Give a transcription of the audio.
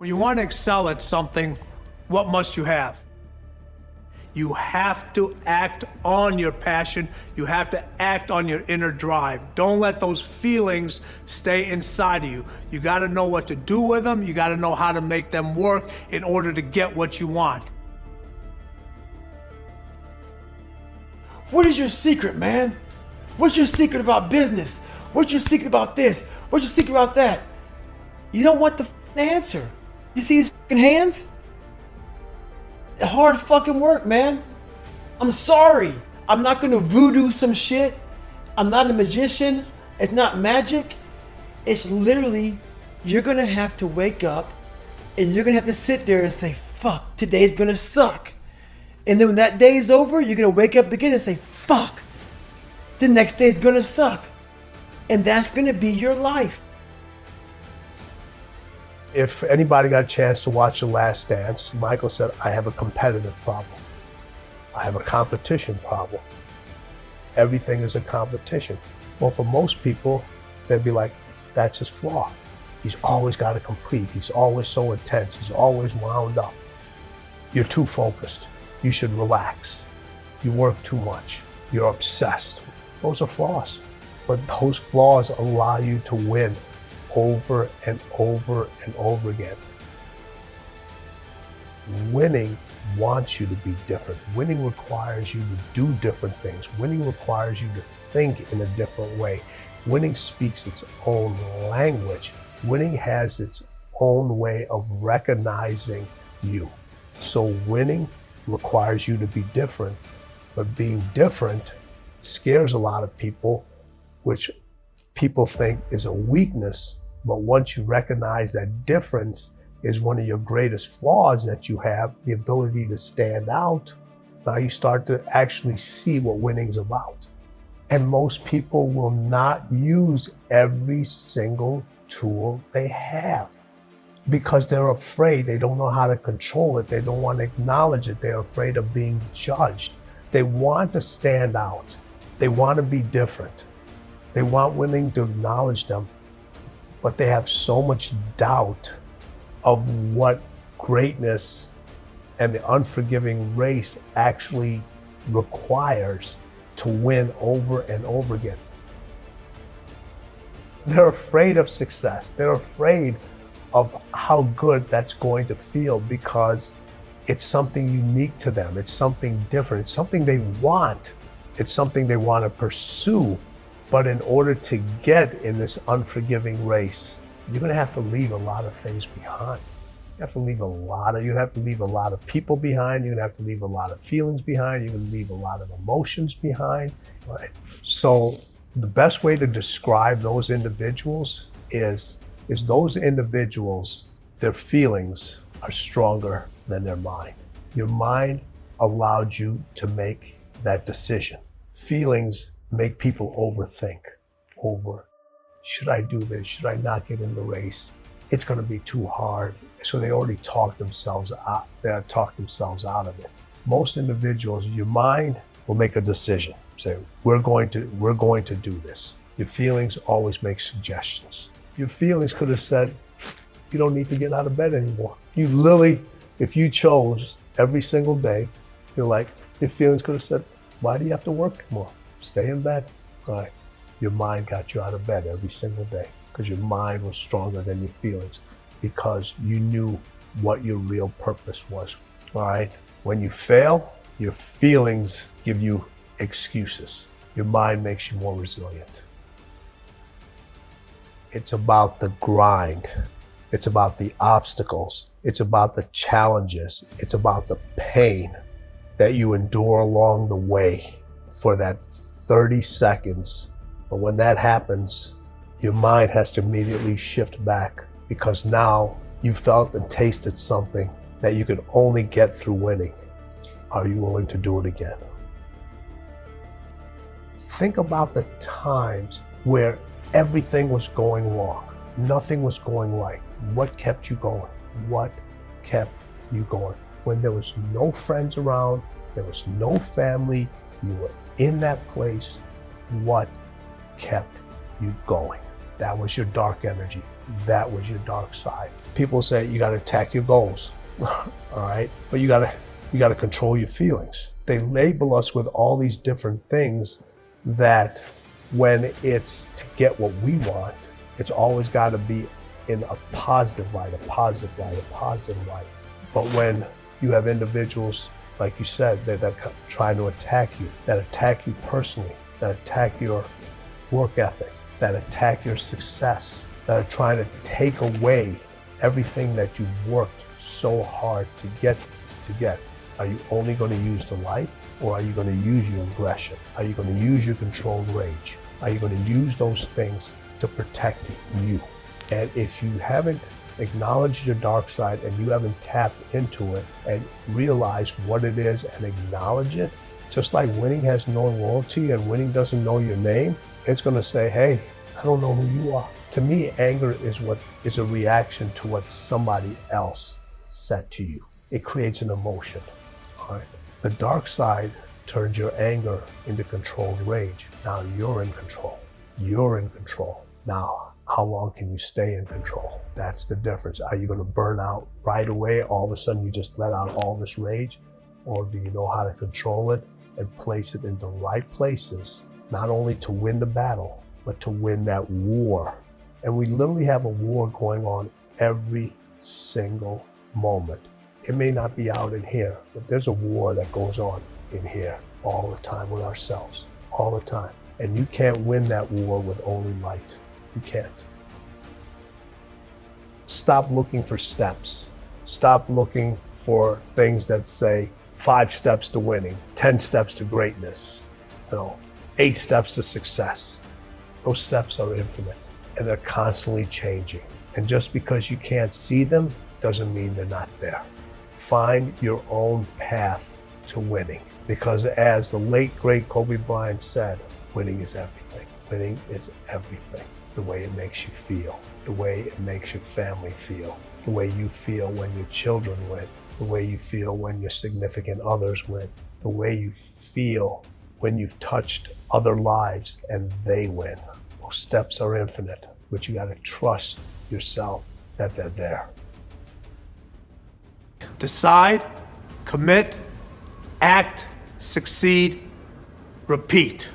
When you want to excel at something, what must you have? You have to act on your passion. You have to act on your inner drive. Don't let those feelings stay inside of you. You got to know what to do with them. You got to know how to make them work in order to get what you want. What is your secret, man? What's your secret about business? What's your secret about this? What's your secret about that? You don't want the answer. You see these hands? Hard fucking work, man. I'm sorry. I'm not gonna voodoo some shit. I'm not a magician. It's not magic. It's literally, you're gonna have to wake up and you're gonna have to sit there and say, fuck, today's gonna suck. And then when that day is over, you're gonna wake up again and say, fuck, the next day is gonna suck. And that's gonna be your life. If anybody got a chance to watch The Last Dance, Michael said, I have a competitive problem. I have a competition problem. Everything is a competition. Well, for most people, they'd be like, that's his flaw. He's always got to complete. He's always so intense. He's always wound up. You're too focused. You should relax. You work too much. You're obsessed. Those are flaws. But those flaws allow you to win over and over and over again. Winning wants you to be different. Winning requires you to do different things. Winning requires you to think in a different way. Winning speaks its own language. Winning has its own way of recognizing you. So winning requires you to be different, but being different scares a lot of people, which people think is a weakness. But once you recognize that difference is one of your greatest flaws that you have, the ability to stand out, now you start to actually see what winning's about. And most people will not use every single tool they have because they're afraid. They don't know how to control it. They don't want to acknowledge it. They're afraid of being judged. They want to stand out. They want to be different. They want winning to acknowledge them. But they have so much doubt of what greatness and the unforgiving race actually requires to win over and over again. They're afraid of success. They're afraid of how good that's going to feel because it's something unique to them. It's something different. It's something they want. It's something they want to pursue. But in order to get in this unforgiving race, you're going to have to leave a lot of things behind. You have to leave a lot of people behind. You're going to have to leave a lot of feelings behind. You're going to leave a lot of emotions behind. Right? So the best way to describe those individuals is those individuals, their feelings are stronger than their mind. Your mind allowed you to make that decision. Feelings make people overthink. Should I do this? Should I not get in the race? It's going to be too hard. So they already talk themselves out. They talk themselves out of it. Most individuals, your mind will make a decision. Say, we're going to do this. Your feelings always make suggestions. Your feelings could have said, you don't need to get out of bed anymore. You literally, if you chose every single day, you're like, your feelings could have said, why do you have to work more? Stay in bed. All right. Your mind got you out of bed every single day because your mind was stronger than your feelings because you knew what your real purpose was. All right. When you fail, your feelings give you excuses. Your mind makes you more resilient. It's about the grind. It's about the obstacles. It's about the challenges. It's about the pain that you endure along the way for that 30 seconds. But when that happens, your mind has to immediately shift back because now you felt and tasted something that you could only get through winning. Are you willing to do it again? Think about the times where everything was going wrong. Nothing was going right. What kept you going? What kept you going? When there was no friends around, there was no family, you were in that place, what kept you going? That was your dark energy. that was your dark side. People say you got to attack your goals, all right? But you got to control your feelings. They label us with all these different things that when it's to get what we want, it's always got to be in a positive light, a positive light, a positive light. But when you have individuals, like you said, that try to attack you personally, that attack your work ethic, that attack your success, that are trying to take away everything that you've worked so hard to get. Are you only going to use the light, or are you going to use your aggression? Are you going to use your controlled rage? Are you going to use those things to protect you? And if you haven't acknowledged your dark side and you haven't tapped into it and realized what it is and acknowledge it, just like winning has no loyalty and winning doesn't know your name, it's going to say, hey, I don't know who you are. To me, anger is a reaction to what somebody else said to you. It creates an emotion. All right? The dark side turns your anger into controlled rage. Now you're in control. You're in control. Now, how long can you stay in control? That's the difference. Are you going to burn out right away? All of a sudden you just let out all this rage? Or do you know how to control it and place it in the right places, not only to win the battle, but to win that war? And we literally have a war going on every single moment. It may not be out in here, but there's a war that goes on in here all the time with ourselves, all the time. And you can't win that war with only light. You can't. Stop looking for steps. Stop looking for things that say 5 steps to winning, 10 steps to greatness, 8 steps to success. Those steps are infinite and they're constantly changing. And just because you can't see them doesn't mean they're not there. Find your own path to winning, because as the late, great Kobe Bryant said, winning is everything. Winning is everything. The way it makes you feel, the way it makes your family feel, the way you feel when your children win, the way you feel when your significant others win, the way you feel when you've touched other lives and they win. Those steps are infinite, but you got to trust yourself that they're there. Decide, commit, act, succeed, repeat.